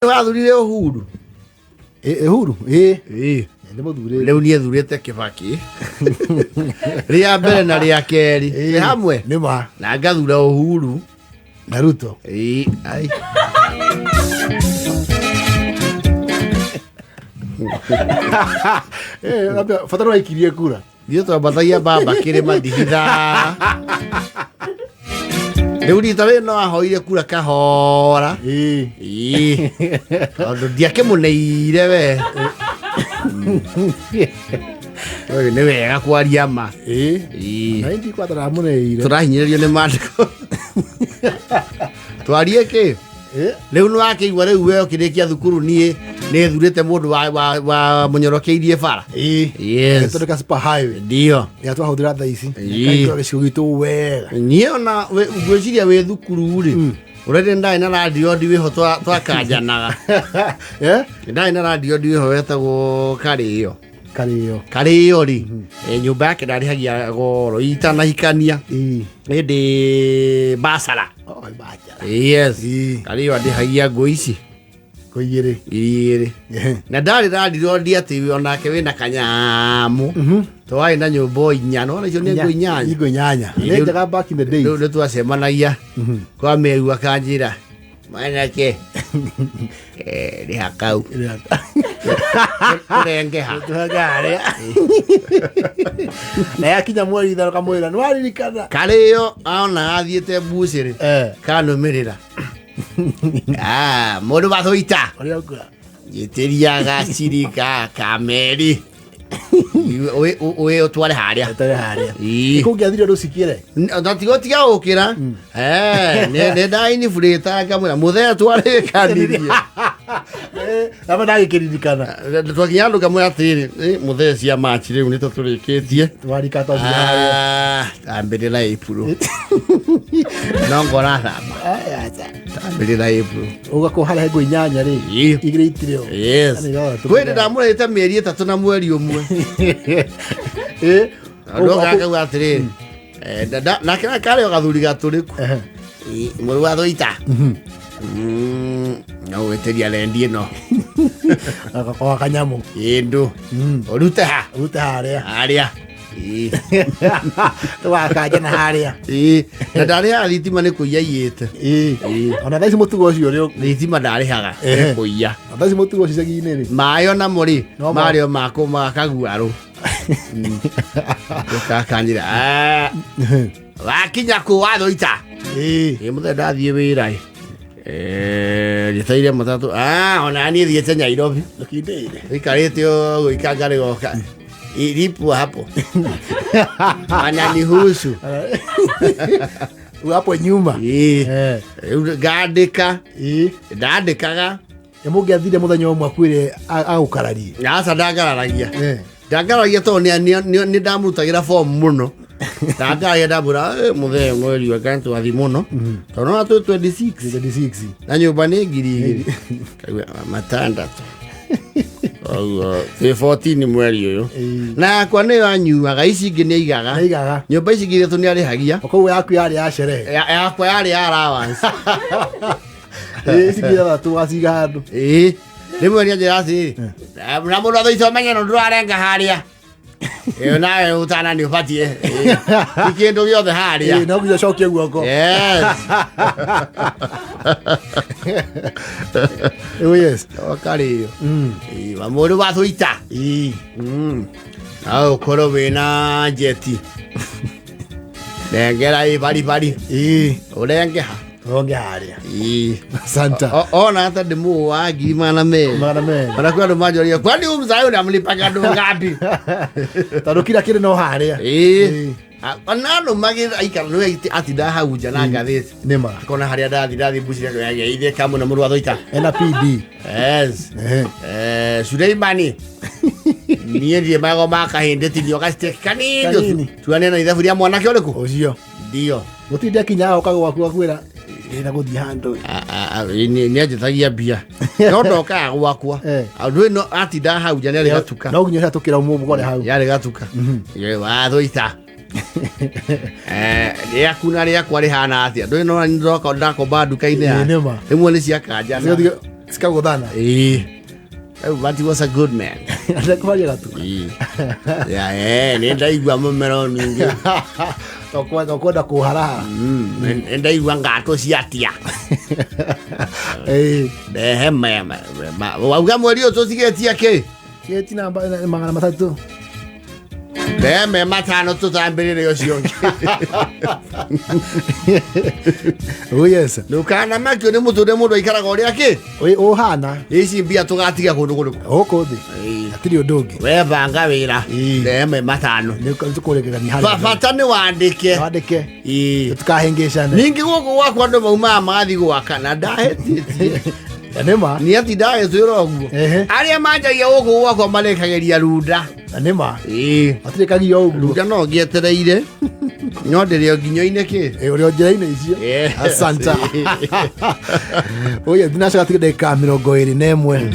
Wathurire Uhuru. Uhuru? Nĩ mũthure. Rĩu niĩ thurĩte Kibaki. Rĩa mbere na rĩa kerĩ. Nĩ hamwe. Nĩ ma. Na ngathura Uhuru. Na Ruto. Ai. Fataro aikirie kura. Ndiyo twambatagia baba kĩrĩma ndigitha. Rĩu rita rĩ no ahoire kura kahora. Tondũ ndiakĩmũneire we. Oyo nĩ wega kwaria ma. Na indi kwatara mũneire. Tũrahinyĩrĩrio nĩ mandĩko. Twarie kĩ? Rĩu nĩ wakĩigua rĩu we ũkĩrĩkia thukuru niĩ nĩ thurĩte mũndũ wa mũnyorokeirie bara. Yes. Tondũ ka super highway. Ndio. Ya twahũthĩra thaa ici. Kaitũ gĩcigo gitũ wega. Niĩ ona ngwĩciria wĩ thukuru rĩ. Ũrede ndaĩ na radio ndiwĩho twakanjanaga. Ndaĩ na radio ndiwĩho wetagwo Karĩo rĩ. Nyũmba yake ndarĩhagia goro itanahikania. Ĩndĩ Basara. Yes. Karĩo andĩhagia ngũ ici. Igĩrĩ. Na ndarĩ radio atĩ onake wĩna kanyamu. Twarĩ na nyũmba inya no icio nĩ ngũ inyanya. Nĩ njega back in the days. Rĩu twacemanagia kwa mĩaru akanjĩra manake nĩ hakau kũrengeha na yakinya mweri ithatũ kamwĩra nĩwaririkana Karĩo ona athiĩte mbucĩrĩ kanũmĩrĩra mũndũ wathũita gĩtĩria gacirika kameri Uwe utware harĩa. Ikũngĩathire rũcikiere. Tiga gũkĩra. Nĩ ndainifurĩta ngamwĩra mũthee tware kanithia. Aba ndagĩkĩririkana. Twakinya andũ ngamwĩra atĩrĩ mũthee cia machi rĩu nĩ tũrĩkĩtie. Twarika twathi harĩa. Tambĩrĩra April. No ngora thama. Tambĩrĩra April. Ũgakũhara ngũ inyanya rĩ. Igĩrĩ itirĩo. Yes. Kwĩrĩ ndamũrĩte mĩeri 3 na mweri ũmwe. Andũ gakauga atĩrĩ nake Karĩo gathuri gatũrĩku mũrũ wa thũita no weteria lendi ĩno agakwa kanyamu ĩndũ ũrute harĩa tũgakanja harĩa na ndarĩhaga thitima nĩ kũiya iyĩte ona thaici mũtugo ũcio rĩo thitima ndarĩhaga kũiya thaici mũtugo ũcio icagi-inĩ rĩ maĩ onamo rĩ marĩo makaguarũ ndũkakanjĩra wakinya kũ wathũita mũthee ndathiĩ wĩra rĩtaire matatũ ona niĩ thiĩte Nairobi ikarĩte ũguo ikanga rĩgoka ilipo hapo ananihusu hapo nyuma ndandĩkaga mũngĩathire mũthenya ũmwe akwĩre agũkararie aca ndangararagia tondũ nĩ ndamũrutagĩra fomu mũno ndangaragia ndamwĩra mũthee mweri weka nĩtwathi mũno tondũ no twĩ 26 na nyũmba nĩ 2,000 matandatũ Oguo 14 mweri ũyũ na yakwa nĩ yanyuaga ici ingĩ nĩ aigaga nyũmba ici ingĩ 3 nĩ arĩhagia koguo yaku yarĩ ya sherehe yakwa yarĩ ya allowance ici ingĩ 3 waciga handũ rĩmwe nĩ anjĩra atĩrĩ na mũndũ athũita ũmenye no ndũrarenga harĩa ĩyo nawe ũtana nĩ ũbatiĩ kĩndũ gĩothe harĩa no nginya cokie guoko yes Karĩo mũndũ wa thũita no ũkorwo wĩna njeti nengera baribari ũrengeha onge harĩa santa ona hata ndĩmũ wa 200 mana kwĩ andũ manjũria kwani mzee unamlipaga andũ ngapi tondũ kila kĩrĩ no harĩa ona andũ magĩikara nĩwe atinda hau nja na ngathĩti nĩma akona harĩa ndathi mbucĩrĩ yageithie kamũ na mũrũ wa thũita ena PD yes Suleimani niĩ ndiĩ mago makahĩndĩ tinio gaciteki kanini tuane na ithabu rĩa mwanake ũrĩkũ ũcio ndio gũtinde kinya oka gwaku akwĩra ĩna gũthiĩ handũ nĩ anjĩtagia mbia no ndokaga gwakwa andũ ĩno atinda hau nja nĩ arĩ gatuka no nginya ũcatũkĩra mũgore hau yarĩ gatuka wa thũita rĩaku na rĩakwa rĩhana atĩa ndũĩ no ndoka ndakomba nduka-inĩ rĩmwe nĩ ciakanja Sikaguthana. But he was a good man. Ndakubaria gatu. Yeah, ndaigua mumero ningi. Tokwenda kuharaha. Ndaigua ngato ciatia. Hema. Wauga mweri ucio cigetia ki? Keti namba 300. Deme matano tutambirire ucio. Oh yes. Nukana makio ni mutu mundu aikaraga uria ki? Uhana. Ici mbia tugatiga kundu kundu. Oko thi. Atiri undugi. We banga wira. Deme matano. Nikurekega ni hali. Bata ni wandike. Wandike. Tukahengeshana. Ningi guku gwakwa andu mauma magathi gwaka na ndahetitie. Nima. Ni ati ndae twiro guo. Aria manjagia guku gwakwa marekageria runda. Nima. Atiri kagio uguo. Runda no ngietereire. No ndirio nginyo-ine ki? Uri njira-ine icio. Asanta. Oye, dinasha katika dakika 21.